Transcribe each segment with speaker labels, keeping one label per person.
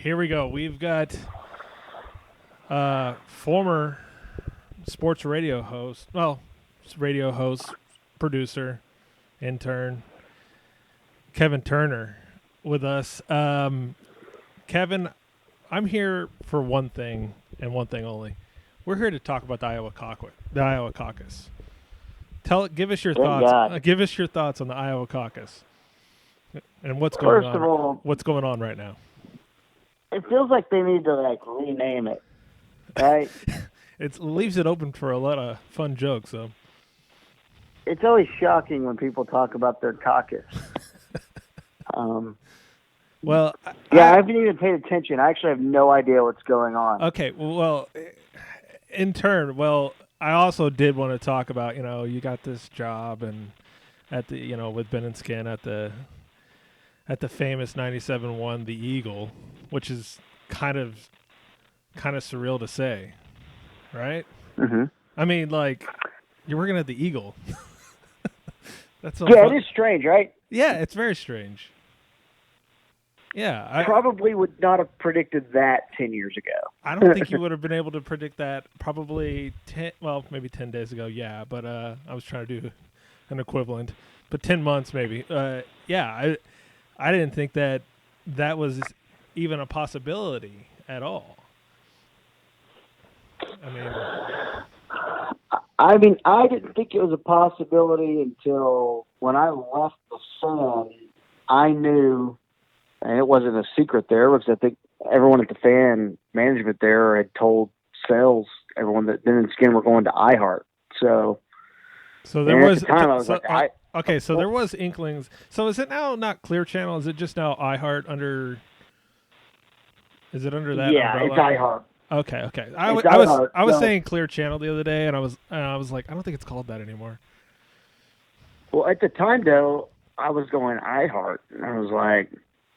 Speaker 1: here we go. We've got former sports radio host, producer, intern, Kevin Turner with us. Kevin, I'm here for one thing and one thing only. We're here to talk about the Iowa caucus. Give us your
Speaker 2: Thank
Speaker 1: thoughts.
Speaker 2: God.
Speaker 1: Give us your thoughts on the Iowa caucus and what's going
Speaker 2: First
Speaker 1: on.
Speaker 2: of all,
Speaker 1: What's going on right now?
Speaker 2: it feels like they need to rename it, right?
Speaker 1: It leaves it open for a lot of fun jokes. So
Speaker 2: It's always shocking when people talk about their caucus.
Speaker 1: well,
Speaker 2: I haven't even paid attention. I actually have no idea what's going on.
Speaker 1: Okay, well, in turn, I also did want to talk about, you got this job and at the, with Ben and Skin at the famous 97.1 The Eagle, which is kind of surreal to say, right?
Speaker 2: Mm-hmm.
Speaker 1: I mean, like, you're working at The Eagle. That's so
Speaker 2: Yeah,
Speaker 1: fun.
Speaker 2: it is strange, right?
Speaker 1: Yeah, it's very strange. Yeah, I
Speaker 2: probably would not have predicted that 10 years ago.
Speaker 1: I don't think you would have been able to predict that probably maybe 10 days ago. Yeah, but I was trying to do an equivalent, but 10 months maybe. I didn't think that was even a possibility at all.
Speaker 2: I mean, I didn't think it was a possibility until when I left the Sun. I knew, and it wasn't a secret there, because I think everyone at the fan management there had told sales, everyone that Ben and Skin were going to iHeart. So
Speaker 1: there was
Speaker 2: at the time I was
Speaker 1: okay. So there was inklings. So is it now not Clear Channel? Is it just now iHeart under? Is it under that?
Speaker 2: Yeah,
Speaker 1: umbrella?
Speaker 2: it's iHeart.
Speaker 1: Okay. I
Speaker 2: iHeart,
Speaker 1: was saying Clear Channel the other day, and I was like, I don't think it's called that anymore.
Speaker 2: Well, at the time though, I was going iHeart, and I was like,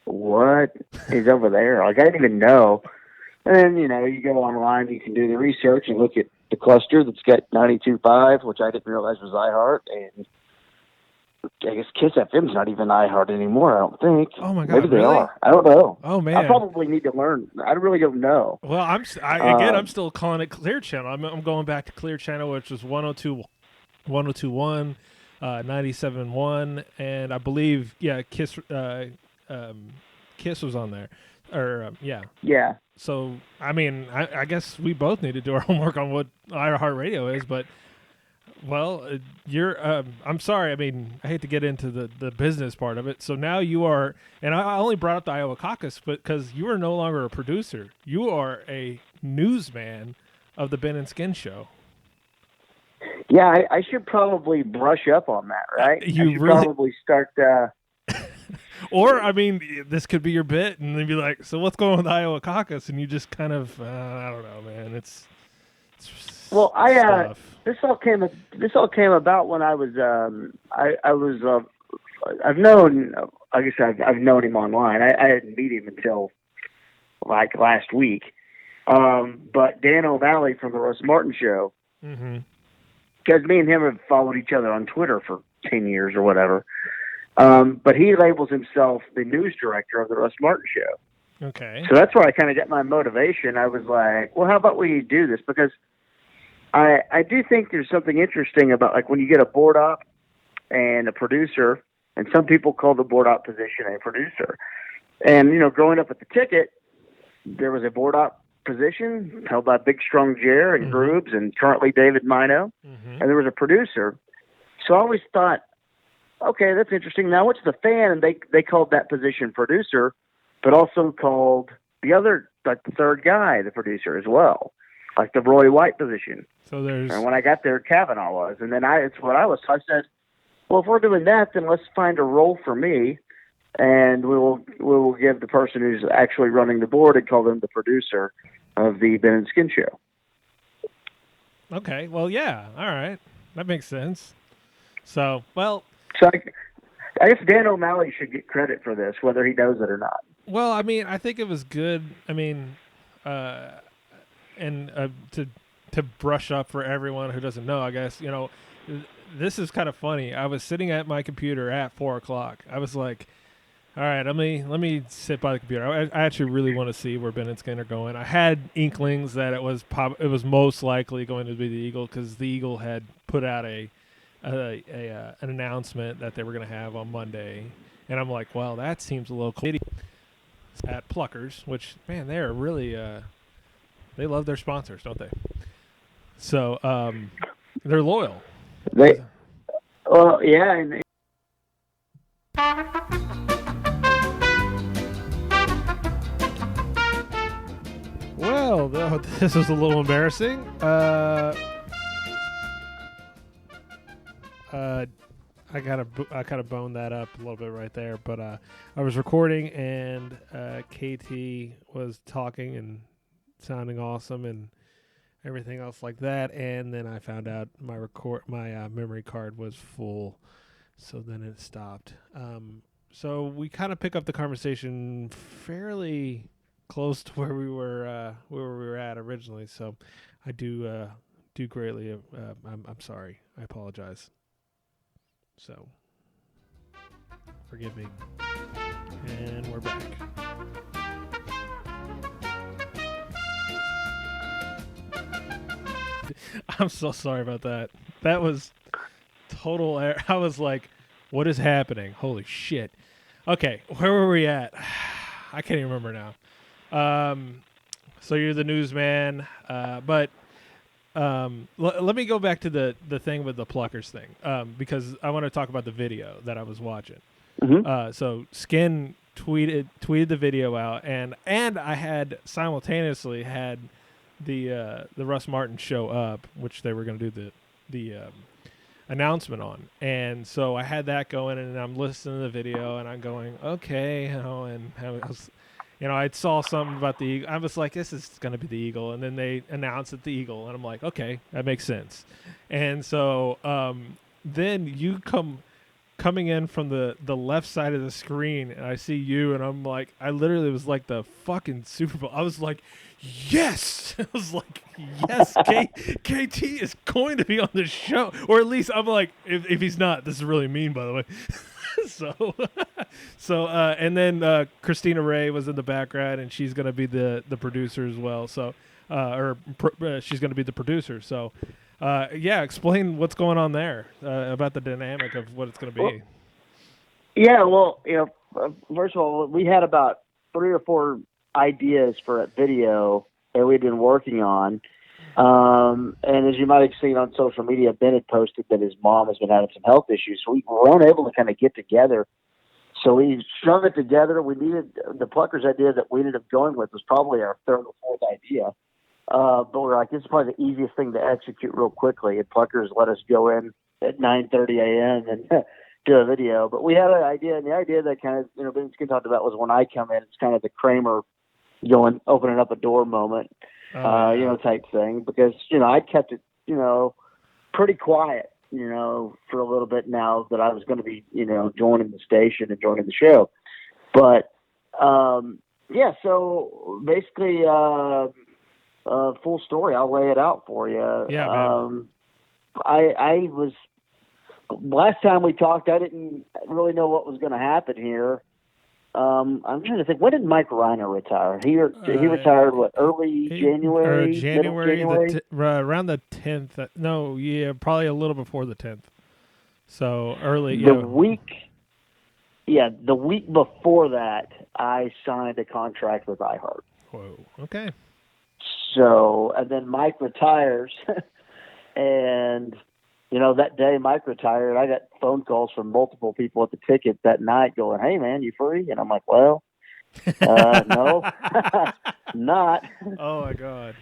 Speaker 2: what is over there? Like, I didn't even know. And then, you go online, you can do the research and look at the cluster that's got 92.5, which I didn't realize was iHeart. And I guess Kiss FM's not even iHeart anymore, I don't think.
Speaker 1: Oh, my God.
Speaker 2: Maybe they
Speaker 1: really?
Speaker 2: are. I don't know.
Speaker 1: Oh, man.
Speaker 2: I probably need to learn. I really don't know.
Speaker 1: Well, I'm still calling it Clear Channel. I'm going back to Clear Channel, which was 102.1, 97.1, and I believe, Kiss was on there.
Speaker 2: Yeah.
Speaker 1: So, I mean, I guess we both need to do our homework on what iHeartRadio is, but, I'm sorry. I mean, I hate to get into the business part of it. So now you are, and I only brought up the Iowa caucus, but because you are no longer a producer. You are a newsman of the Ben and Skin show.
Speaker 2: Yeah, I should probably brush up on that, right? Probably start...
Speaker 1: Or, I mean, this could be your bit, and they'd be like, so what's going on with the Iowa caucus? And you just kind of, I don't know, man. It's stuff.
Speaker 2: This all came about when I was, I've known, like I said, I've known him online. I didn't meet him until, like, last week. But Dan O'Malley from the Russ Martin Show, because me and him have followed each other on Twitter for 10 years or whatever. But he labels himself the news director of the Russ Martin Show.
Speaker 1: Okay.
Speaker 2: So that's where I kind of got my motivation. I was like, well, how about we do this? Because I do think there's something interesting about, like, when you get a board op and a producer, and some people call the board op position a producer. And, growing up at the Ticket, there was a board op position held by Big Strong Jer and Groobs and currently David Mino. And there was a producer. So I always thought, okay, that's interesting. Now, what's the fan? And they called that position producer, but also called the other, like, the third guy, the producer as well, like the Roy White position.
Speaker 1: So
Speaker 2: and when I got there, Kavanaugh was. And then it's what I was. So I said, well, if we're doing that, then let's find a role for me, and we will give the person who's actually running the board and call them the producer of the Ben and Skin Show.
Speaker 1: Okay. Well, yeah. All right. That makes sense. So I guess Dan O'Malley should get credit for this, whether he knows it or not. Well, I mean, I think it was good. I mean, and to brush up for everyone who doesn't know, I guess, this is kind of funny. I was sitting at my computer at 4:00. I was like, All right, let me sit by the computer. I actually really want to see where Ben and Skin are going. I had inklings that it was most likely going to be the Eagle because the Eagle had put out an announcement that they were going to have on Monday, and I'm like, well, that seems a little cool. At Pluckers, which man, they're really they love their sponsors, don't they? So they're loyal.
Speaker 2: They, well, yeah, and
Speaker 1: Well, this is a little embarrassing. I kind of boned that up a little bit right there, but I was recording and KT was talking and sounding awesome and everything else like that, and then I found out my memory card was full, so then it stopped. So we kind of pick up the conversation fairly close to where we were at originally. So I do greatly. I'm sorry. I apologize. So forgive me. And we're back. I'm so sorry about that. That was total error. I was like, what is happening? Holy shit. Okay, where were we at? I can't even remember now. So you're the newsman, but let me go back to the thing with the Pluckers thing, because I want to talk about the video that I was watching.
Speaker 2: mm-hmm.
Speaker 1: So Skin tweeted the video out, and I had simultaneously had the Russ Martin show up, which they were going to do the announcement on, and so I had that going, and I'm listening to the video, and I'm going, okay, and I was, I saw something about the Eagle. I was like, this is going to be the Eagle, and then they announced it the Eagle, and I'm like, okay, that makes sense. And so then you coming in from the left side of the screen, and I see you, and I'm like, I literally was like the fucking Super Bowl. I was like, yes! I was like, yes, KT is going to be on the show, or at least I'm like, if he's not, this is really mean, by the way. And then Christina Ray was in the background, and she's going to be the producer as well. So, she's going to be the producer. So, explain what's going on there about the dynamic of what it's going to be.
Speaker 2: Well, yeah, well, first of all, we had about 3 or 4 ideas for a video that we'd been working on. And as you might have seen on social media, Ben had posted that his mom has been having some health issues. So we were unable to kind of get together. So we strung it together. We needed the Pluckers idea that we ended up going with was probably our 3rd or 4th idea. But we're like, this is probably the easiest thing to execute real quickly. And Pluckers let us go in at 9:30 a.m. and do a video. But we had an idea, and the idea that kind of, Ben Skin talked about was when I come in, it's kind of the Kramer opening up a door moment, type thing. Because, I kept it, pretty quiet, for a little bit now that I was going to be, joining the station and joining the show. But, so basically, full story, I'll lay it out for you.
Speaker 1: Yeah, man.
Speaker 2: I was, last time we talked, I didn't really know what was going to happen here. I'm trying to think. When did Mike Reiner retire? He retired early January?
Speaker 1: January, around the 10th. No, yeah, probably a little before the 10th. So early.
Speaker 2: The week before that, I signed a contract with iHeart.
Speaker 1: Whoa. Okay.
Speaker 2: So, and then Mike retires, and that day Mike retired, I got phone calls from multiple people at the ticket that night going, "Hey man, you free?" And I'm like, "Well, no, not."
Speaker 1: Oh my God.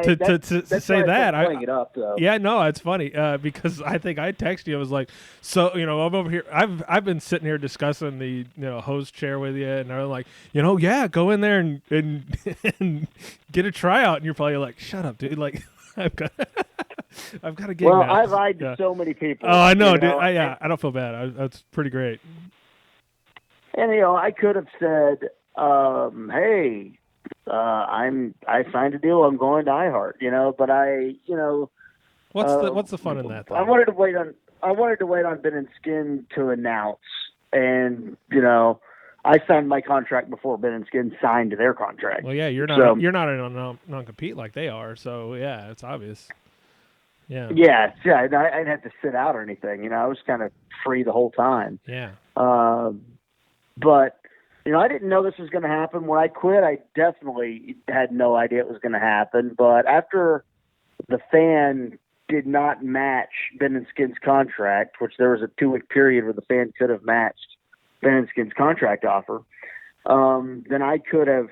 Speaker 2: To
Speaker 1: say that,
Speaker 2: playing it up, though.
Speaker 1: Yeah, no, it's funny because I think I texted you. I was like, so I'm over here. I've been sitting here discussing the host chair with you, and I'm like, go in there and and get a tryout, and you're probably like, shut up, dude. Like, I've got a gig now.
Speaker 2: I've lied to so many people.
Speaker 1: Oh, I know, dude. I don't feel bad. That's pretty great.
Speaker 2: And I could have said, "Hey, I signed a deal. I'm going to iHeart." But I,
Speaker 1: what's the fun in that? Though?
Speaker 2: I wanted to wait on Ben and Skin to announce and I signed my contract before Ben and Skin signed their contract.
Speaker 1: Well, yeah, you're
Speaker 2: So
Speaker 1: not in a non-compete like they are, so yeah, it's obvious. Yeah.
Speaker 2: yeah, I didn't have to sit out or anything. I was kind of free the whole time.
Speaker 1: Yeah.
Speaker 2: But I didn't know this was going to happen. When I quit, I definitely had no idea it was going to happen. But after the fan did not match Ben and Skin's contract, which there was a 2-week period where the fan could have matched Ben and Skin's contract offer, then I could have.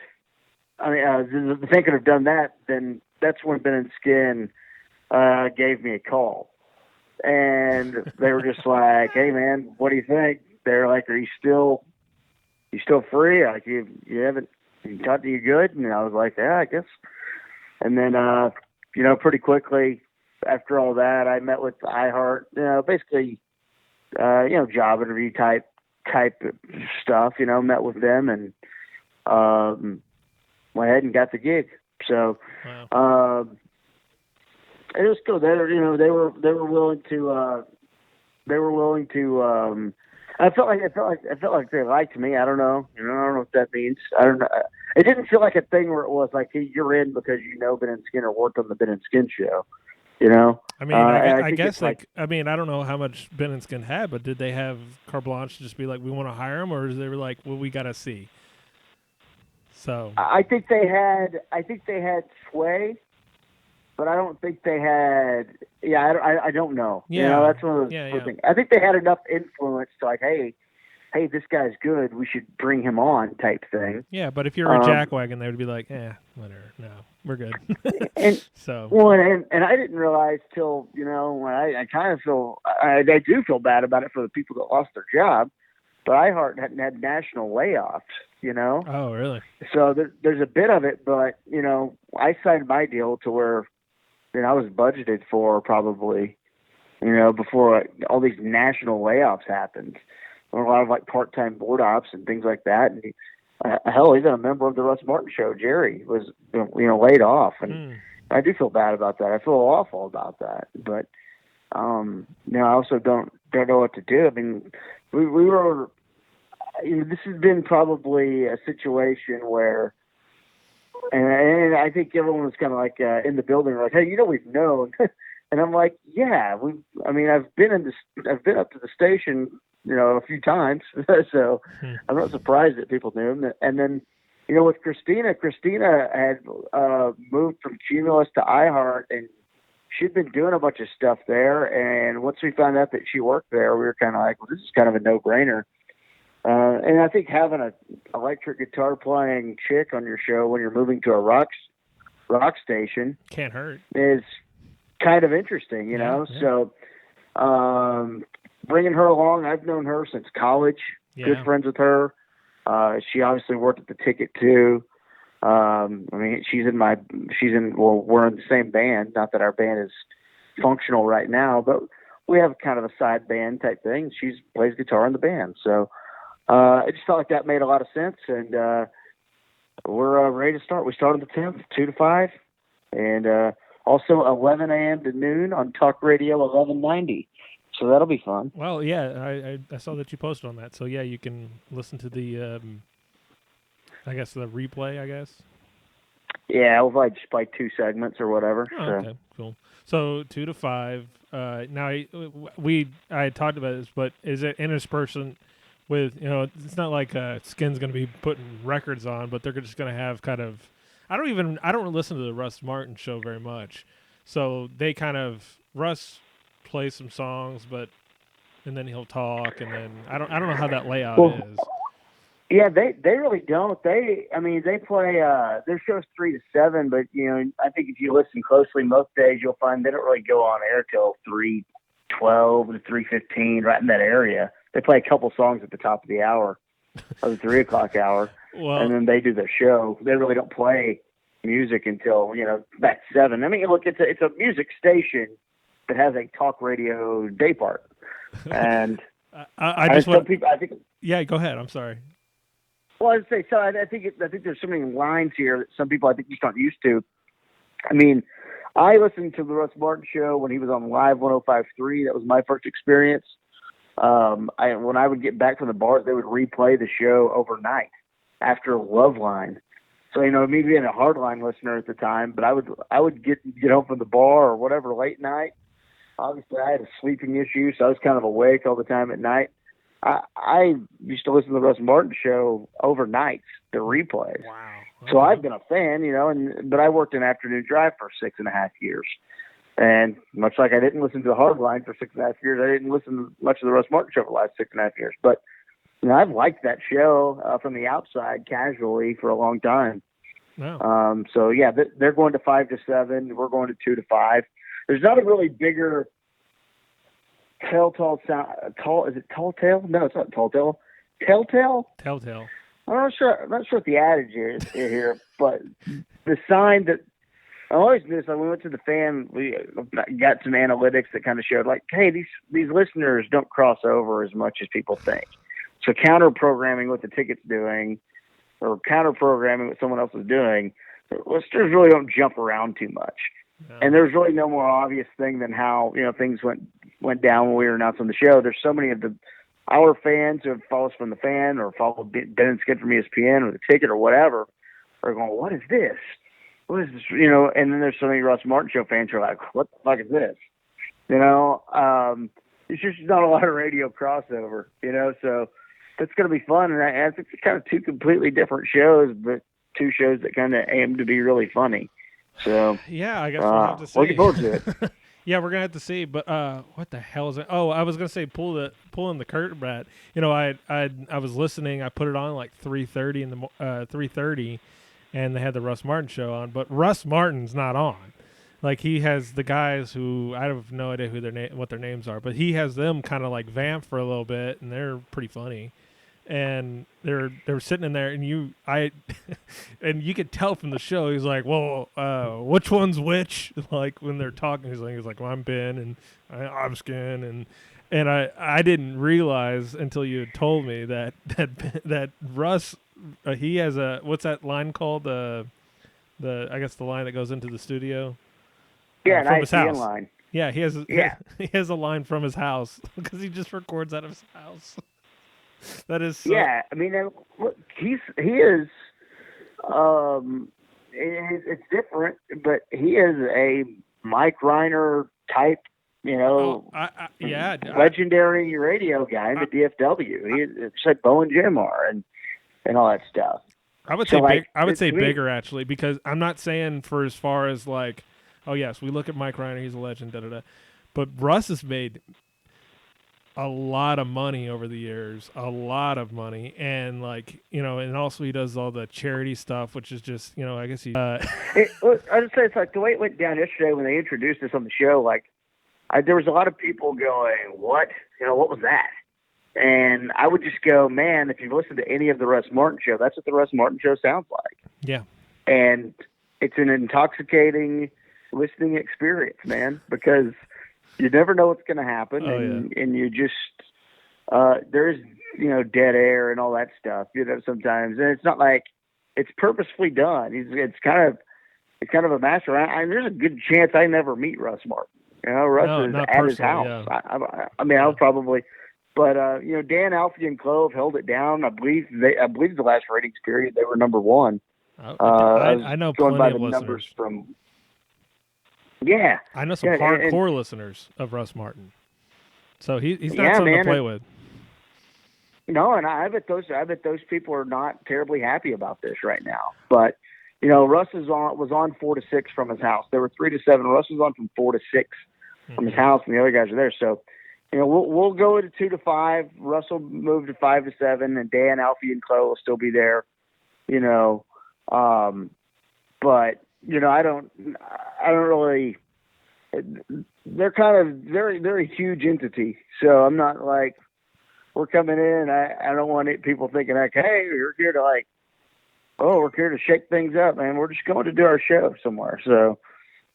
Speaker 2: I mean, the fan could have done that. Then that's when Ben and Skin gave me a call, and they were just like, "Hey, man, what do you think?" They're like, "Are you still free? Like, you haven't got to you good?" And I was like, "Yeah, I guess." And then, pretty quickly after all that, I met with iHeart. Basically, job interview type stuff. Met with them and went ahead and got the gig. So.
Speaker 1: Wow.
Speaker 2: It was cool. They were willing to. I felt like they liked me. I don't know. I don't know what that means. I don't know. It didn't feel like a thing where it was like, hey, you're in because Ben and Skin or worked on the Ben and Skin show.
Speaker 1: I mean, I guess I don't know how much Ben and Skin had, but did they have carte blanche to just be like, we want to hire him, or they were like, well, we got to see. So
Speaker 2: I think they had sway. But I don't think they had. Yeah, I don't know.
Speaker 1: Yeah,
Speaker 2: that's one of those things. I think they had enough influence to like, hey, this guy's good. We should bring him on, type thing.
Speaker 1: Yeah, but if you're a jackwagon, they would be like, whatever. No, we're good.
Speaker 2: And
Speaker 1: so
Speaker 2: and I didn't realize till when I kind of feel I do feel bad about it for the people that lost their job, but iHeart hadn't had national layoffs.
Speaker 1: Oh, really?
Speaker 2: So there's a bit of it, but I signed my deal to where. I was budgeted for probably, before all these national layoffs happened. There were a lot of like part-time board ops and things like that. And hell, even a member of the Russ Martin show, Jerry, was laid off, and I do feel bad about that. I feel awful about that, but I also don't know what to do. I mean, we were. This has been probably a situation where. And I think everyone was kind of like in the building, like, "Hey, we've known," and I'm like, "Yeah, I've been up to the station, a few times, so I'm not surprised that people knew." And then, with Christina had moved from Cumulus to iHeart, and she'd been doing a bunch of stuff there. And once we found out that she worked there, we were kind of like, "Well, this is kind of a no-brainer." And I think having an electric guitar playing chick on your show when you're moving to a rock station
Speaker 1: can't hurt.
Speaker 2: Is kind of interesting,
Speaker 1: Yeah.
Speaker 2: So bringing her along, I've known her since college.
Speaker 1: Yeah.
Speaker 2: Good friends with her. She obviously worked at the Ticket too. We're in the same band. Not that our band is functional right now, but we have kind of a side band type thing. She plays guitar in the band, so. I just felt like that made a lot of sense, and we're ready to start. We start on the 10th, 2 to 5, and also 11 a.m. to noon on Talk Radio 1190. So that'll be fun.
Speaker 1: Well, yeah, I saw that you posted on that. So, yeah, you can listen to the, I guess, the replay, I guess.
Speaker 2: Yeah, we'll just play 2 segments or whatever.
Speaker 1: Oh, okay, cool. So 2 to 5. Now, I had talked about this, but is it interspersed with, it's not like Skin's going to be putting records on, but they're just going to have kind of, I don't listen to the Russ Martin show very much. So they kind of, Russ plays some songs, and then he'll talk, and then I don't know how that layout is.
Speaker 2: Yeah, they really don't. They play, their show's 3 to 7, but, I think if you listen closely most days, you'll find they don't really go on air till 3:12 to 3:15, right in that area. They play a couple songs at the top of the hour, of the 3 o'clock hour, and then they do their show. They really don't play music until about 7. I mean, look, it's a music station that has a talk radio day part, and I think.
Speaker 1: Yeah, go ahead. I'm sorry.
Speaker 2: Well, I'd say so. I think there's so many lines here that some people I think just aren't used to. I mean, I listened to the Russ Martin show when he was on Live 105.3. That was my first experience. When I would get back from the bars, they would replay the show overnight after Loveline. So me being a hardline listener at the time, but I would get home from the bar or whatever late night. Obviously, I had a sleeping issue, so I was kind of awake all the time at night. I used to listen to the Russ Martin show overnight, the replays.
Speaker 1: Wow. Okay.
Speaker 2: So I've been a fan, but I worked an afternoon drive for 6.5 years. And much like I didn't listen to the Hardline for 6.5 years, I didn't listen much to the Russ Martin show for the last 6.5 years. But I've liked that show from the outside casually for a long time.
Speaker 1: Wow.
Speaker 2: So yeah, they're going to 5 to 7. We're going to 2 to 5. There's not a really bigger telltale sound. Is it telltale? No, it's not telltale. Telltale.
Speaker 1: Telltale.
Speaker 2: I'm not sure what the adage is here, but the sign that I always knew. So when we went to the fan, we got some analytics that kind of showed like, hey, these listeners don't cross over as much as people think. So counter programming what the ticket's doing, or counter programming what someone else is doing, listeners really don't jump around too much.
Speaker 1: No.
Speaker 2: And there's really no more obvious thing than how things went down when we were announcing the show. There's so many of our fans who have followed us from the fan or followed Ben and Skid from ESPN or the ticket or whatever are going, what is this? What is this? And then there's so many Russ Martin show fans who are like, what the fuck is this? It's just not a lot of radio crossover, so it's going to be fun. And I think it's kind of two completely different shows, but two shows that kind of aim to be really funny. So
Speaker 1: yeah, I guess we'll have to see.
Speaker 2: Looking forward to it.
Speaker 1: Yeah, we're gonna have to see. But what the hell is it? Oh, I was gonna say pulling the curtain, Brad. I was listening. I put it on like 3:30 in the 3:30, and they had the Russ Martin show on. But Russ Martin's not on. Like he has the guys who I have no idea what their names are, but he has them kind of like vamp for a little bit, and they're pretty funny. And they're sitting in there, and and you could tell from the show. He's like, "Well, which one's which?" Like when they're talking, he's like, "Well, I'm Ben, and I'm Skin," and I didn't realize until you had told me that Russ he has what's that line called I guess the line that goes into the studio.
Speaker 2: Yeah,
Speaker 1: from his house.
Speaker 2: Line.
Speaker 1: Yeah, he has a line from his house because he just records out of his house. That is so...
Speaker 2: Yeah, I mean, look, he is. It's different, but he is a Mike Reiner type, legendary radio guy in the DFW. He said Bo and Jim are and all that stuff.
Speaker 1: I would say bigger actually, because I'm not saying for as far as like, oh yes, we look at Mike Reiner, he's a legend, but Russ has made a lot of money over the years, and and also he does all the charity stuff, which is just, I guess he.
Speaker 2: I just say it's like the way it went down yesterday when they introduced us on the show. Like, there was a lot of people going, "What? What was that?" And I would just go, "Man, if you've listened to any of the Russ Martin show, that's what the Russ Martin show sounds like."
Speaker 1: Yeah,
Speaker 2: and it's an intoxicating listening experience, man, because you never know what's going to happen, and you just there's dead air and all that stuff, sometimes, and it's not like it's purposefully done. It's kind of a master. There's a good chance I never meet Russ Martin. Russ is at his house. Yeah. I mean, I'll probably, but Dan, Alfie, and Clove held it down. I believe the last ratings period they were number one.
Speaker 1: I know plenty of listeners
Speaker 2: numbers from. Yeah,
Speaker 1: I know some hardcore listeners of Russ Martin, so he's not something to play with.
Speaker 2: No, and I bet those people are not terribly happy about this right now. But Russ was on 4 to 6 from his house. There were 3 to 7. Russ was on from 4 to 6 from his house, and the other guys are there. So we'll go to 2 to 5. Russ will move to 5 to 7, and Dan, Alfie, and Chloe will still be there. But. I don't really. They're kind of very, very huge entity. So I'm not like we're coming in. I don't want people thinking like, hey, we're here to we're here to shake things up, man. We're just going to do our show somewhere. So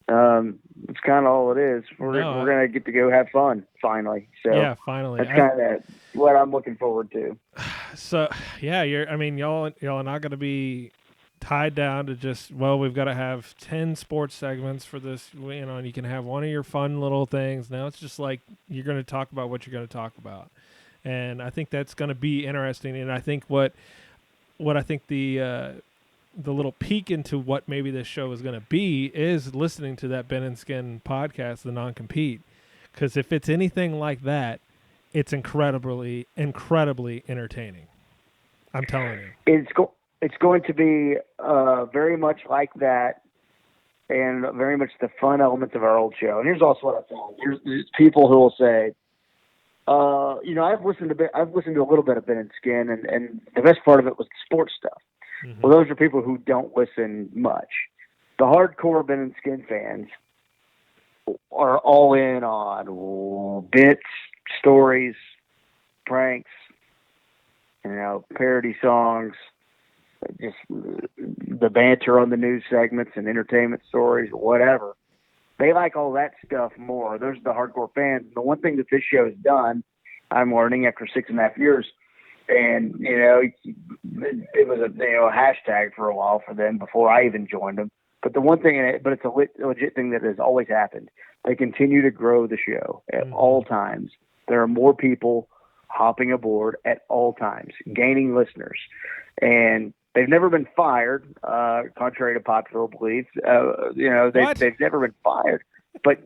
Speaker 2: it's kind of all it is. We're gonna get to go have fun finally. So
Speaker 1: yeah, finally.
Speaker 2: That's kind of what I'm looking forward to.
Speaker 1: So yeah, y'all are not going to be tied down to just, we've got to have 10 sports segments for this, and you can have one of your fun little things. Now it's just like you're going to talk about what you're going to talk about. And I think that's going to be interesting. And I think what I think the little peek into what maybe this show is going to be is listening to that Ben and Skin podcast, the non-compete, because if it's anything like that, it's incredibly entertaining. I'm telling you,
Speaker 2: it's going to be very much like that, and very much the fun elements of our old show. And here's also what I found: there's people who will say, I've listened to a little bit of Ben and Skin, and the best part of it was the sports stuff.
Speaker 1: mm-hmm.
Speaker 2: Well, those are people who don't listen much. The hardcore Ben and Skin fans are all in on bits, stories, pranks, parody songs, just the banter on the news segments and entertainment stories, whatever. They like all that stuff more. Those are the hardcore fans. The one thing that this show has done, I'm learning after 6.5 years, and it was a hashtag for a while for them before I even joined them. But the one thing, but it's a legit thing that has always happened. They continue to grow the show at all times. There are more people hopping aboard at all times, gaining listeners, and they've never been fired, contrary to popular belief. They've never been fired. But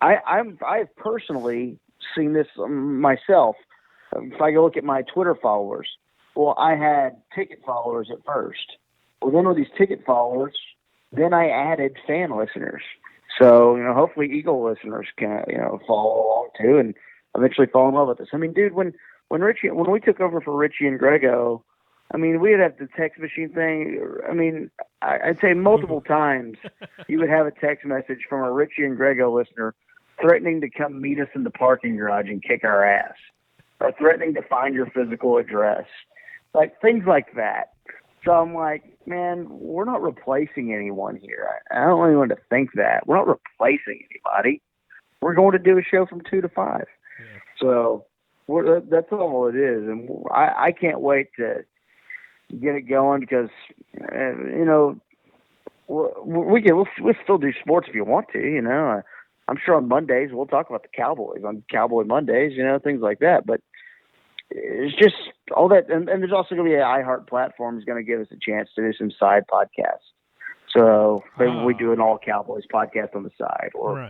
Speaker 2: I've personally seen this myself. If I go look at my Twitter followers, well, I had ticket followers at first. Well, then with these ticket followers, then I added fan listeners. So, hopefully Eagle listeners can, follow along too and eventually fall in love with this. I mean, dude, when we took over for Richie and Grego, I mean, we'd have the text machine thing. I mean, I'd say multiple times you would have a text message from a Richie and Grego listener threatening to come meet us in the parking garage and kick our ass, or threatening to find your physical address, like things like that. So I'm like, man, we're not replacing anyone here. I don't want anyone to think that. We're not replacing anybody. We're going to do a show from 2 to 5. Yeah. So that's all it is. And I can't wait to get it going because, we'll still do sports if you want to, I'm sure on Mondays we'll talk about the Cowboys on Cowboy Mondays, things like that. But it's just all that, and there's also going to be an iHeart platform is going to give us a chance to do some side podcasts. So maybe we do an all Cowboys podcast on the side, or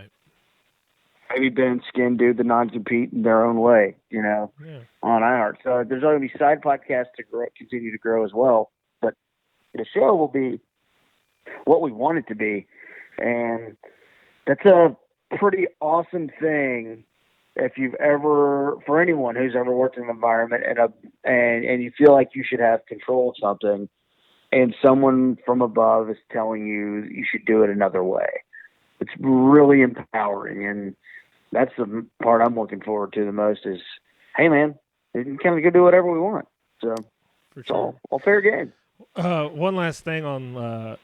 Speaker 2: maybe Ben and Skin do the non-compete in their own way, on iHeart. So there's going to be side podcasts to continue to grow as well. But the show will be what we want it to be, and that's a pretty awesome thing. If you've ever, for anyone who's ever worked in an environment and you feel like you should have control of something, and someone from above is telling you should do it another way, it's really empowering. And that's the part I'm looking forward to the most is, hey man, we can kind of go do whatever we want. So
Speaker 1: for
Speaker 2: it's
Speaker 1: sure.
Speaker 2: all fair game.
Speaker 1: One last thing on,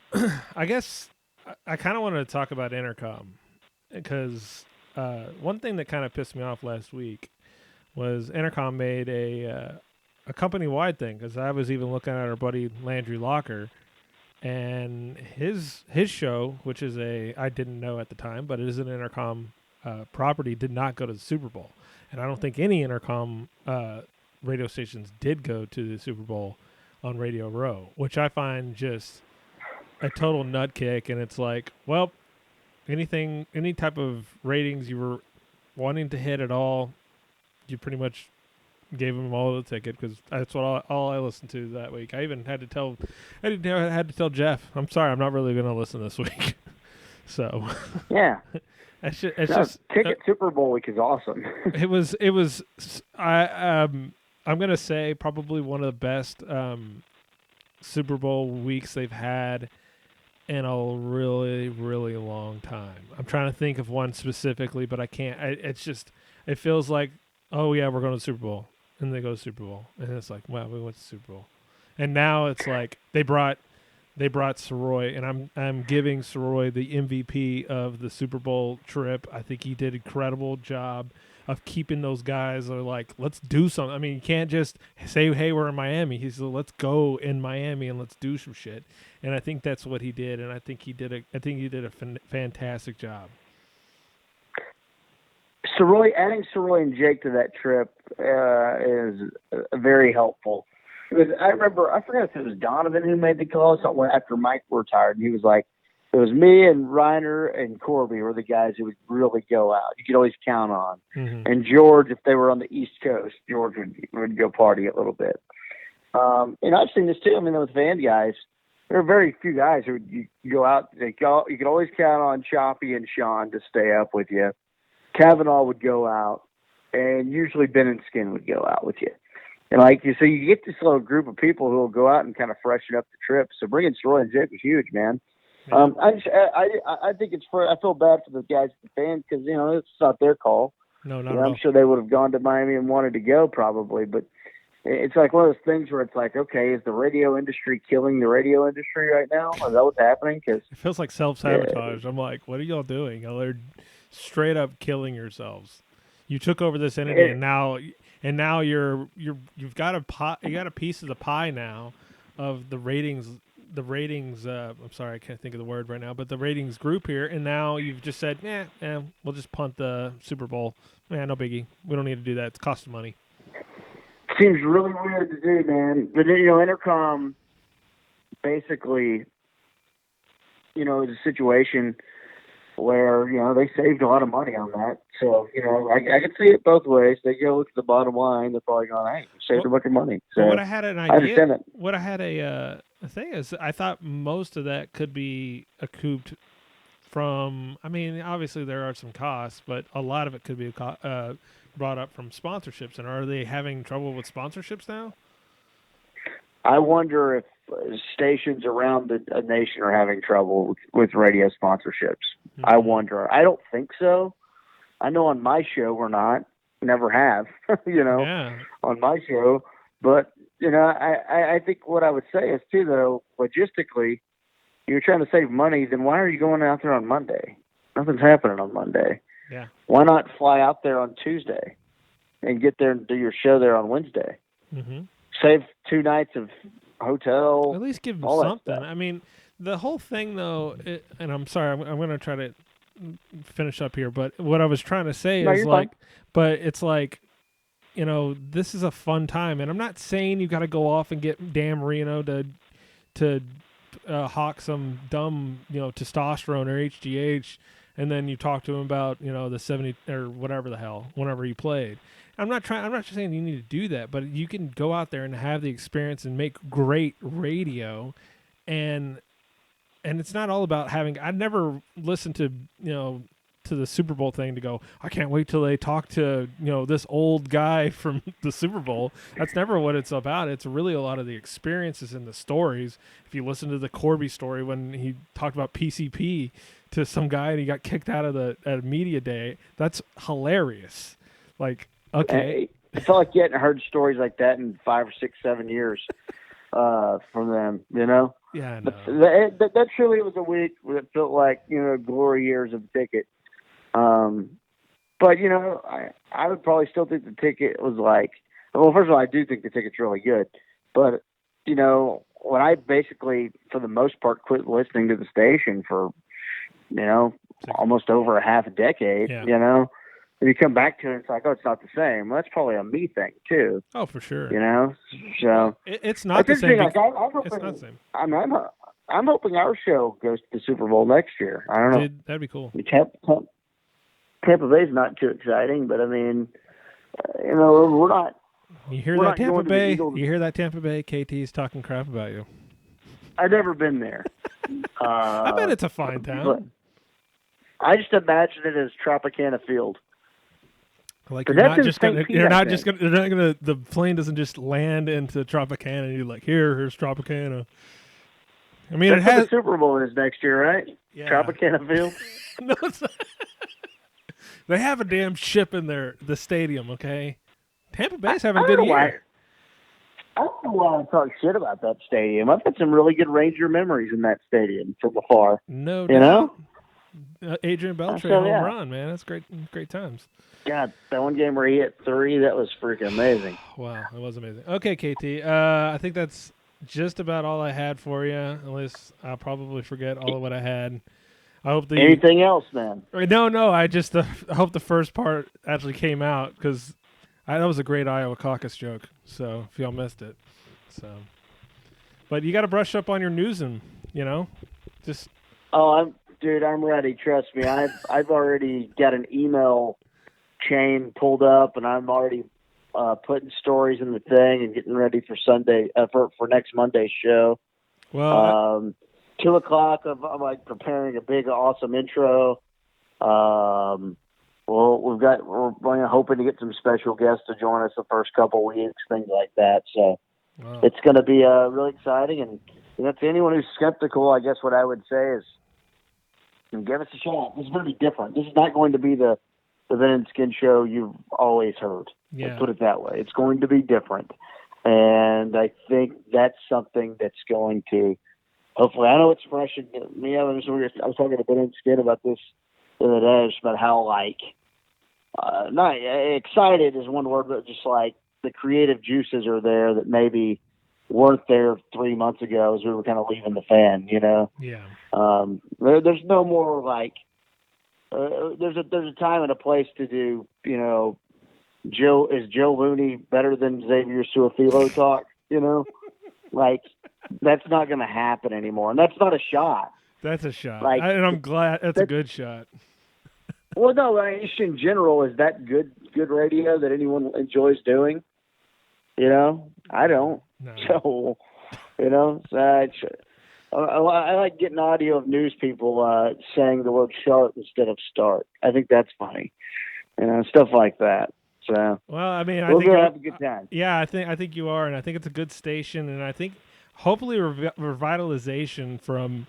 Speaker 1: I guess I kind of wanted to talk about Intercom because one thing that kind of pissed me off last week was Intercom made a company-wide thing, because I was even looking at our buddy Landry Locker, and his show, which is I didn't know at the time, but it is an Intercom property, did not go to the Super Bowl. And I don't think any Intercom radio stations did go to the Super Bowl on Radio Row, which I find just a total nut kick. And it's like, well, any type of ratings you were wanting to hit at all, you pretty much gave them all the ticket, because that's what all I listened to that week. I even had to tell Jeff, I'm sorry, I'm not really going to listen this week. So
Speaker 2: yeah,
Speaker 1: it's just
Speaker 2: ticket Super Bowl week is awesome.
Speaker 1: it was I'm going to say probably one of the best Super Bowl weeks they've had in a really, really long time. I'm trying to think of one specifically, but I can't. It feels like, oh yeah, we're going to the Super Bowl, and they go to Super Bowl, and it's like, wow, we went to Super Bowl, and now it's like they brought Soroy, and I'm giving Soroy the MVP of the Super Bowl trip. I think he did an incredible job of keeping those guys like, let's do something. I mean, you can't just say, hey, we're in Miami. He's like, let's go in Miami and let's do some shit. And I think that's what he did, and I think he did a fantastic job.
Speaker 2: adding Ceroy and Jake to that trip is very helpful. Because I remember, I forgot if it was Donovan who made the call. Something after Mike retired, and he was like, "It was me and Reiner and Corby were the guys who would really go out. You could always count on."
Speaker 1: Mm-hmm.
Speaker 2: And George, if they were on the East Coast, George would go party a little bit. And I've seen this too. I mean, with Van guys, there are very few guys who you go out. You could always count on Choppy and Sean to stay up with you. Kavanaugh would go out, and usually Ben and Skin would go out with you. And so you get this little group of people who will go out and kind of freshen up the trip. So bringing Soroy and Jake was huge, man.
Speaker 1: Yeah.
Speaker 2: I think it's I feel bad for the guys at the fans because it's not their call.
Speaker 1: No, not at all.
Speaker 2: I'm sure they would have gone to Miami and wanted to go probably, but it's like one of those things where it's like, okay, is the radio industry killing the radio industry right now? Is that what's happening? Cause,
Speaker 1: it feels like self-sabotage. I'm like, what are y'all doing? They're straight up killing yourselves. You took over this entity, and now you've got a pie, you got a piece of the pie now of the ratings. I'm sorry, I can't think of the word right now, but the ratings group here, and now you've just said, we'll just punt the Super Bowl. No biggie. We don't need to do that. It's costing money.
Speaker 2: Seems really weird to do, man. But Intercom basically, is a situation where they saved a lot of money on that. So I can see it both ways. They go look at the bottom line. They're probably going, "Hey, we saved a bunch of money." So
Speaker 1: what I had an idea.
Speaker 2: I understand that.
Speaker 1: What I had a thing is, I thought most of that could be recouped from. I mean, obviously there are some costs, but a lot of it could be brought up from sponsorships. And are they having trouble with sponsorships now?
Speaker 2: I wonder if stations around the nation are having trouble with radio sponsorships. Mm-hmm. I wonder. I don't think so. I know on my show we're not. Never have. On my show. But I think what I would say is too, though, logistically, you're trying to save money. Then why are you going out there on Monday? Nothing's happening on Monday.
Speaker 1: Yeah.
Speaker 2: Why not fly out there on Tuesday and get there and do your show there on Wednesday?
Speaker 1: Mm-hmm.
Speaker 2: Save 2 nights of hotel.
Speaker 1: At least give them something. I mean, the whole thing, though, and I'm sorry, I'm going to try to finish up here, but what I was trying to say is like, fine. But it's like, this is a fun time, and I'm not saying you got to go off and get Dan Marino to hawk some dumb, testosterone or HGH, and then you talk to him about, the 70 or whatever the hell, whenever he played. I'm not just saying you need to do that, but you can go out there and have the experience and make great radio, and it's not all about having. I've never listened to to the Super Bowl thing to go, I can't wait till they talk to this old guy from the Super Bowl. That's never what it's about. It's really a lot of the experiences and the stories. If you listen to the Corby story when he talked about PCP to some guy and he got kicked out of at a media day, that's hilarious. Like. Okay.
Speaker 2: I felt like you hadn't heard stories like that in 5 or 6, 7 years from them,
Speaker 1: Yeah, I know.
Speaker 2: But that truly was a week that felt like, glory years of the ticket. But, I would probably still think the ticket was like, well, first of all, I do think the ticket's really good. But, when I basically, for the most part, quit listening to the station for, almost over a half a decade, and you come back to it, it's like, it's not the same. Well, that's probably a me thing too.
Speaker 1: Oh, for sure.
Speaker 2: So
Speaker 1: it's not the same.
Speaker 2: Like, I'm hoping,
Speaker 1: it's not the same.
Speaker 2: I'm hoping our show goes to the Super Bowl next year. I don't know.
Speaker 1: Dude, that'd be cool.
Speaker 2: Tampa Bay's not too exciting, but I mean, we're not.
Speaker 1: You hear that, Tampa Bay? You hear that, Tampa Bay? KT's talking crap about you.
Speaker 2: I've never been there.
Speaker 1: I bet it's a fine town.
Speaker 2: I just imagine it as Tropicana Field.
Speaker 1: Like they're not gonna. The plane doesn't just land into Tropicana. And you're like, here's Tropicana. I mean,
Speaker 2: that's what the Super Bowl is next year, right?
Speaker 1: Yeah.
Speaker 2: Tropicana Field.
Speaker 1: No, it's not. They have a damn ship in the stadium. Okay, Tampa Bay's having a good year.
Speaker 2: I don't know why I talk shit about that stadium. I've had some really good Ranger memories in that stadium from afar.
Speaker 1: No, Adrian Beltre home run, man. That's great times.
Speaker 2: God, that one game where he hit 3, that was freaking amazing.
Speaker 1: Wow, that was amazing. Okay, KT, I think that's just about all I had for you, unless I'll probably forget all of what I had. I hope
Speaker 2: Anything else, man?
Speaker 1: No. I just I hope the first part actually came out because that was a great Iowa caucus joke. So if y'all missed it, so but you got to brush up on your news and just
Speaker 2: Oh, I'm ready. Trust me. I've already got an email chain pulled up, and I'm already putting stories in the thing and getting ready for Sunday for next Monday's show.
Speaker 1: well.
Speaker 2: 2 o'clock. I'm like preparing a big, awesome intro. Well, we're hoping to get some special guests to join us the first couple weeks, things like that. So
Speaker 1: Wow.
Speaker 2: it's going to be really exciting. And to anyone who's skeptical, I guess what I would say is, give us a shot. This is going to be different. This is not going to be the Ben and Skin show you've always heard.
Speaker 1: Yeah.
Speaker 2: Let's put it that way. It's going to be different. And I think that's something that's going to, hopefully, I know it's fresh in me. I was talking to Ben and Skin about this the other day, just about how, not excited is one word, but just like the creative juices are there that maybe weren't there 3 months ago as we were kind of leaving the fan,
Speaker 1: Yeah.
Speaker 2: There's no more there's a time and a place to do, Joe Looney better than Xavier Suafilo talk, that's not going to happen anymore. And that's not a shot.
Speaker 1: That's a shot. And I'm glad that's a good shot.
Speaker 2: Well, no, just in general, is that good radio that anyone enjoys doing? I don't.
Speaker 1: No.
Speaker 2: So, I like getting audio of news people saying the word "sharp" instead of "start." I think that's funny, stuff like that. So,
Speaker 1: well, I mean,
Speaker 2: we're gonna have a good time.
Speaker 1: Yeah, I think you are, and I think it's a good station, and I think hopefully revitalization from,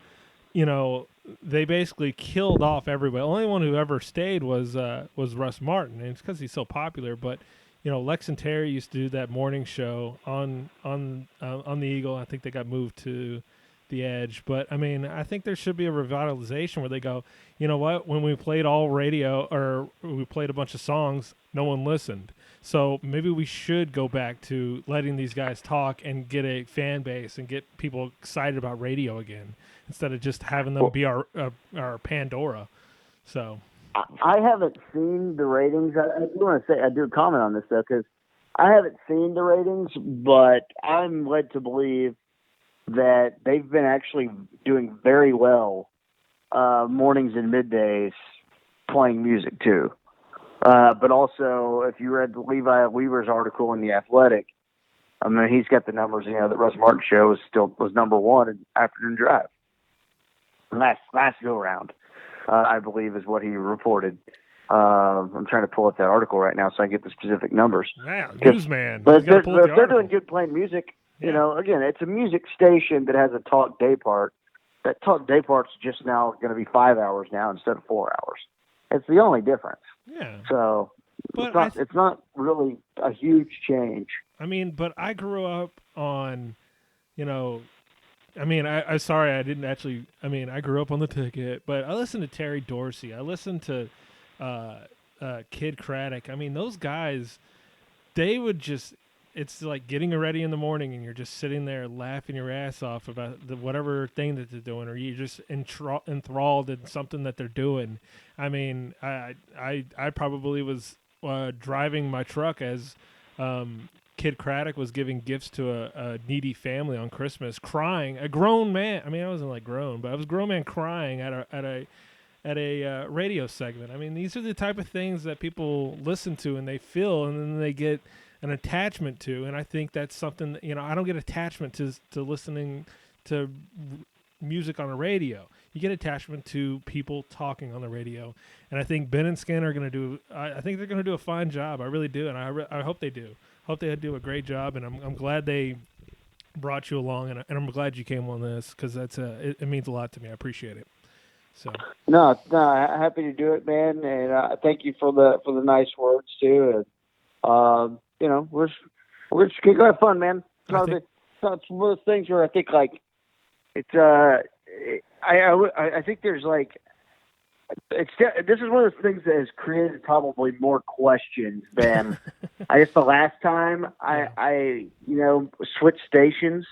Speaker 1: they basically killed off everybody. The only one who ever stayed was Russ Martin, and it's because he's so popular. But Lex and Terry used to do that morning show on the Eagle. I think they got moved to the Edge. But I mean, I think there should be a revitalization where they go, you know what? When we played all radio or we played a bunch of songs, no one listened. So maybe we should go back to letting these guys talk and get a fan base and get people excited about radio again instead of just having them be our Pandora. So
Speaker 2: I haven't seen the ratings. I do want to say I do comment on this though because I haven't seen the ratings, but I'm led to believe that they've been actually doing very well mornings and middays playing music too. But also, if you read Levi Weaver's article in The Athletic, I mean, he's got the numbers. That Russ Martin show was number one in afternoon drive. Last go round, I believe, is what he reported. I'm trying to pull up that article right now so I can get the specific numbers.
Speaker 1: Wow, newsman.
Speaker 2: But if they're doing good playing music, again, it's a music station that has a talk day part. That talk day part's just now going to be 5 hours now instead of 4 hours. It's the only difference.
Speaker 1: Yeah.
Speaker 2: So it's not really a huge change.
Speaker 1: I mean, but I grew up on, I mean, I sorry I didn't actually. I mean, I grew up on the Ticket, but I listened to Terry Dorsey. I listened to Kid Craddock. I mean, those guys, they would just. It's like getting ready in the morning, and you're just sitting there laughing your ass off about whatever thing that they're doing, or you're just enthralled in something that they're doing. I mean, I probably was driving my truck as Kid Craddock was giving gifts to a needy family on Christmas, crying. A grown man. I mean, I wasn't like grown, but I was a grown man crying at a radio segment. I mean, these are the type of things that people listen to and they feel, and then they get an attachment to. And I think that's something that, I don't get attachment to listening to music on the radio. You get attachment to people talking on the radio. And I think Ben and Skin are going to do, I think they're going to do a fine job. I really do. And I hope they do. Hope they do a great job. And I'm glad they brought you along. And I'm glad you came on this because it means a lot to me. I appreciate it. So
Speaker 2: no, happy to do it, man. And thank you for the nice words too. And, we're just going to have fun, man. It's one of those things where I think it's I think there's this is one of those things that has created probably more questions than I guess the last time I switched stations,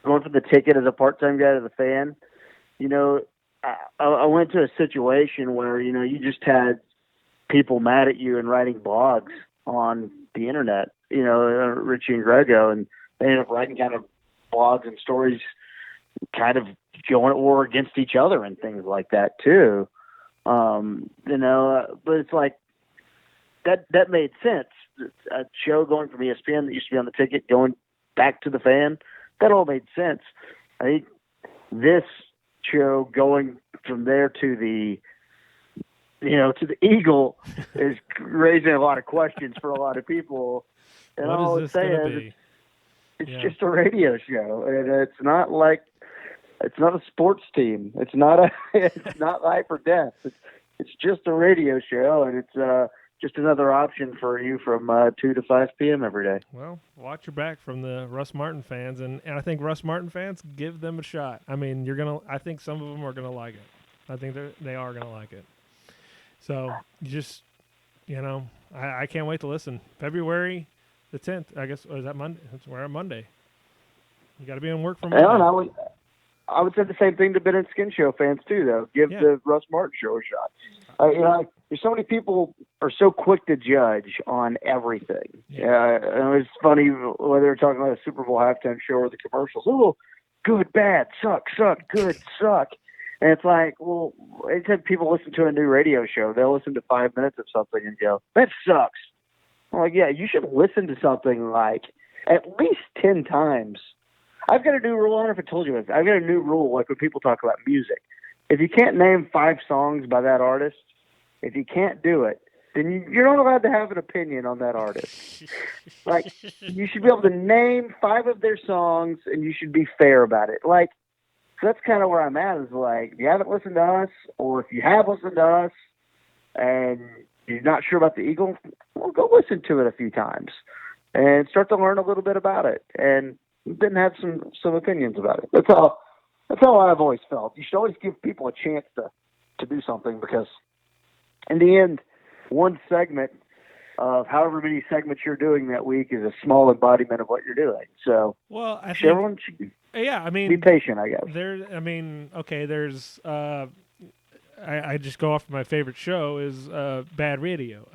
Speaker 2: going from the Ticket as a part-time guy to the Fan. I went to a situation where, you just had people mad at you and writing blogs on the internet, Richie and Grego, and they ended up writing kind of blogs and stories kind of going at war against each other and things like that too. But it's like that made sense. A show going from ESPN that used to be on the ticket going back to the fan, that all made sense. I think this show going from there to the Eagle is raising a lot of questions for a lot of people. And
Speaker 1: what
Speaker 2: all
Speaker 1: is
Speaker 2: I
Speaker 1: this
Speaker 2: say
Speaker 1: going to
Speaker 2: is
Speaker 1: be?
Speaker 2: it's just a radio show, and it's not a sports team. It's not life or death. It's just a radio show, and it's just another option for you from 2 to 5 p.m. every day.
Speaker 1: Well, watch your back from the Russ Martin fans, and I think Russ Martin fans, give them a shot. I mean, I think some of them are gonna like it. I think they are gonna like it. So you just, I can't wait to listen. February the 10th, I guess. Or is that Monday? We're on Monday. You got to be on work for Monday.
Speaker 2: And I would say the same thing to Ben and Skin Show fans too, though. Give the Russ Martin show a shot. There's so many people are so quick to judge on everything. And it's funny whether they're talking about a Super Bowl halftime show or the commercials. Oh, good, bad, suck, good, suck. And it's like, well, anytime people listen to a new radio show, they'll listen to 5 minutes of something and go, that sucks. I'm like, yeah, you should listen to something like at least 10 times. I've got a new rule. I don't know if I told you this. I've got a new rule, like when people talk about music. If you can't name 5 songs by that artist, if you can't do it, then you're not allowed to have an opinion on that artist. Like, you should be able to name 5 of their songs, and you should be fair about it. Like, so that's kind of where I'm at, is like, if you haven't listened to us, or if you have listened to us, and you're not sure about the Eagle, well, go listen to it a few times, and start to learn a little bit about it, and then have some opinions about it. That's how I've always felt. You should always give people a chance to do something, because in the end, one segment of however many segments you're doing that week is a small embodiment of what you're doing. So,
Speaker 1: well, I think
Speaker 2: everyone should be patient, I guess.
Speaker 1: There's I just go off my favorite show is Bad Radio.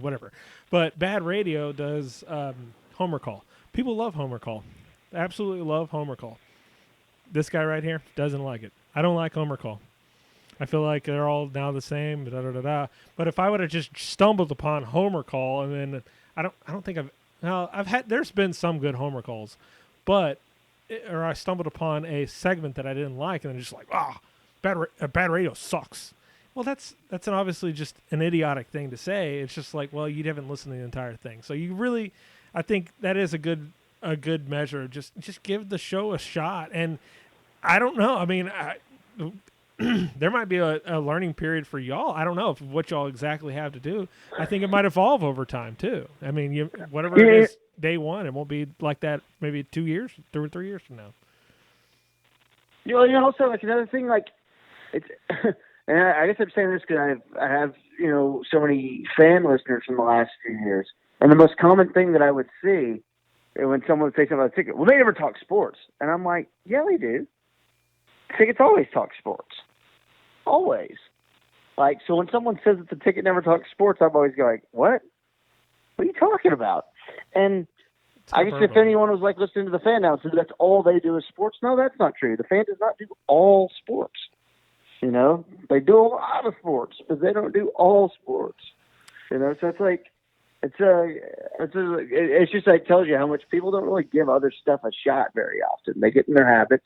Speaker 1: Whatever. But Bad Radio does Homer Call. People love Homer Call. Absolutely love Homer Call. This guy right here doesn't like it. I don't like Homer Call. I feel like they're all now the same. But if I would have just stumbled upon Homer Call, and then I don't think there's been some good Homer Calls, but I stumbled upon a segment that I didn't like, and then just like, Bad Radio sucks. Well, that's obviously just an idiotic thing to say. It's just like, well, you haven't listened to the entire thing, so you really, I think that is a good measure. Just give the show a shot, and I don't know. I mean, there might be a learning period for y'all. I don't know what y'all exactly have to do. I think it might evolve over time too. I mean, whatever it is, day one, it won't be like that. Maybe 2 years, 2 or 3 years from now.
Speaker 2: Also, like, another thing, like, it's, and I guess I'm saying this because I have so many fan listeners from the last few years, and the most common thing that I would see when someone would say something about a ticket, well, they never talk sports, and I'm like, yeah, they do. Tickets always talk sports. Always. Like, so when someone says that the ticket never talks sports, I'm always going, what? What are you talking about? And I guess if anyone was like listening to the fan now, so that's all they do is sports. No, that's not true. The fan does not do all sports. They do a lot of sports, but they don't do all sports. So it's like, it's just like tells you how much people don't really give other stuff a shot very often. They get in their habits,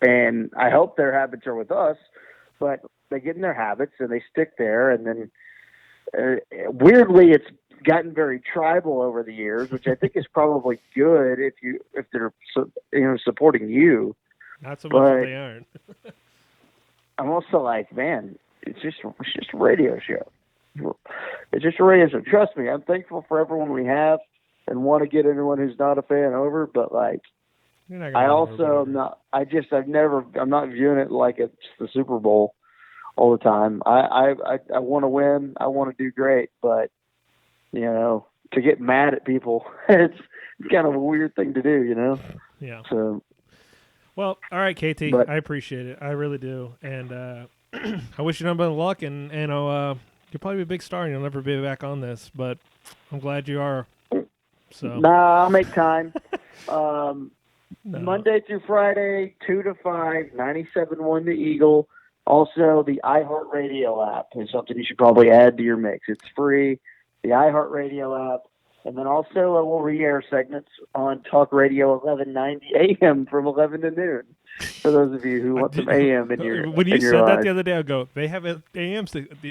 Speaker 2: and I hope their habits are with us, but they get in their habits and they stick there. And then weirdly, it's gotten very tribal over the years, which I think is probably good if they're supporting you.
Speaker 1: Not so much if they aren't.
Speaker 2: I'm also like, man, it's just a radio show. It's just a radio show. Trust me, I'm thankful for everyone we have and want to get anyone who's not a fan over, but like, I also am not. I'm not viewing it like it's the Super Bowl all the time. I want to win. I want to do great, but to get mad at people, it's kind of a weird thing to do.
Speaker 1: Yeah.
Speaker 2: So,
Speaker 1: Well, all right, KT.
Speaker 2: But
Speaker 1: I appreciate it. I really do. And I wish you nothing but luck. And you'll probably be a big star and you'll never be back on this. But I'm glad you are. So
Speaker 2: nah, I'll make time.
Speaker 1: no.
Speaker 2: Monday through Friday, 2 to 5, 97.1 The Eagle. Also, the iHeartRadio app is something you should probably add to your mix. It's free, the iHeartRadio app. And then also we'll re-air segments on Talk Radio 1190 AM from 11 to noon. For those of you who want some AM in your
Speaker 1: When you
Speaker 2: in your
Speaker 1: said that
Speaker 2: lives.
Speaker 1: the other day, I go, they have AM.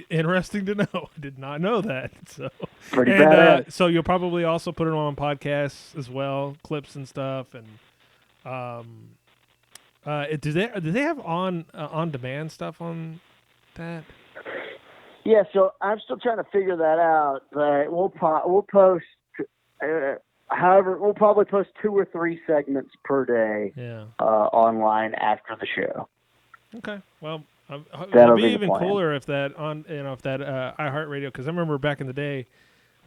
Speaker 1: Interesting to know. I did not know that. So
Speaker 2: Pretty
Speaker 1: and
Speaker 2: badass.
Speaker 1: so you'll probably also put it on podcasts as well, clips and stuff. And do they have on demand stuff on that?
Speaker 2: Yeah, so I'm still trying to figure that out, but we'll post. However, we'll probably post 2 or 3 segments per day online after the show.
Speaker 1: Okay. Well,
Speaker 2: That'll
Speaker 1: it'd be
Speaker 2: be the
Speaker 1: even
Speaker 2: plan.
Speaker 1: cooler if that iHeartRadio, because I remember back in the day,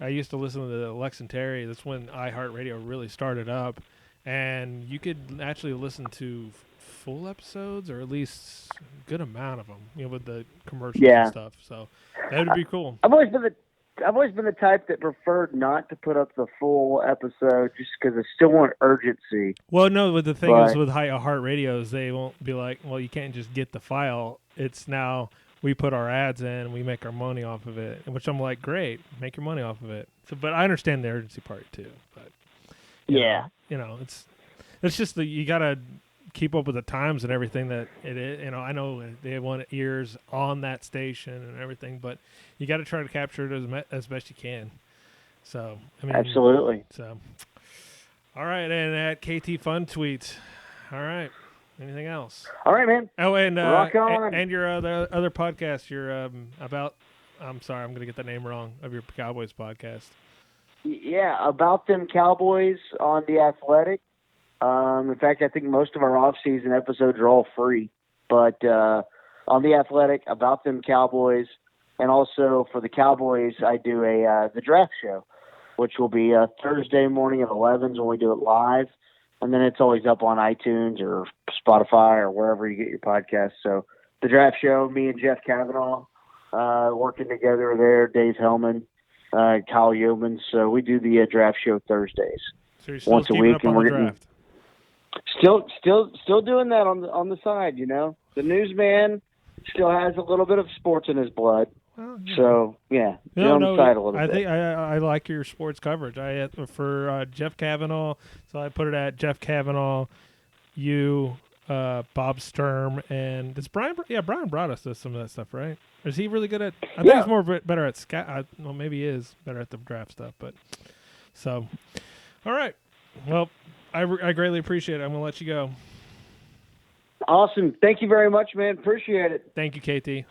Speaker 1: I used to listen to the Lex and Terry. That's when iHeartRadio really started up, and you could actually listen to full episodes or at least a good amount of them, with the commercials and stuff. So that would be cool.
Speaker 2: I've always been the type that preferred not to put up the full episode just because I still want urgency.
Speaker 1: Well, no, but the thing is with iHeartRadio is they won't be like, well, you can't just get the file. It's now we put our ads in, we make our money off of it, which I'm like, great, make your money off of it. So, but I understand the urgency part too. But you know, it's just that you gotta keep up with the times and everything that it is. I know they want ears on that station and everything, but you got to try to capture it as best you can. So, I mean,
Speaker 2: absolutely.
Speaker 1: So, all right, and at KT Fun Tweets. All right, anything else?
Speaker 2: All right, man.
Speaker 1: Oh, and
Speaker 2: rock on.
Speaker 1: and your other podcast, your about. I'm sorry, I'm gonna get the name wrong of your Cowboys podcast.
Speaker 2: Yeah, About Them Cowboys on The Athletic. In fact, I think most of our off-season episodes are all free. But on The Athletic, About Them Cowboys, and also for the Cowboys, I do the draft show, which will be Thursday morning at 11 when we do it live. And then it's always up on iTunes or Spotify or wherever you get your podcasts. So the draft show, me and Jeff Kavanaugh working together there, Dave Hellman, Kyle Yeoman. So we do the draft show Thursdays.
Speaker 1: So you're still
Speaker 2: once a week,
Speaker 1: up on the draft.
Speaker 2: Still doing that on the side, The newsman still has a little bit of sports in his blood.
Speaker 1: Well,
Speaker 2: so on the side a little bit.
Speaker 1: I think I like your sports coverage. For Jeff Kavanaugh, so I put it at Jeff Kavanaugh, Bob Sturm, and it's Brian. Yeah, Brian brought us to some of that stuff, right? Is he really good at? I think he's better at scout. Well, maybe he is better at the draft stuff, but so. All right. Well, I greatly appreciate it. I'm going to let you go.
Speaker 2: Awesome. Thank you very much, man. Appreciate it.
Speaker 1: Thank you, KT.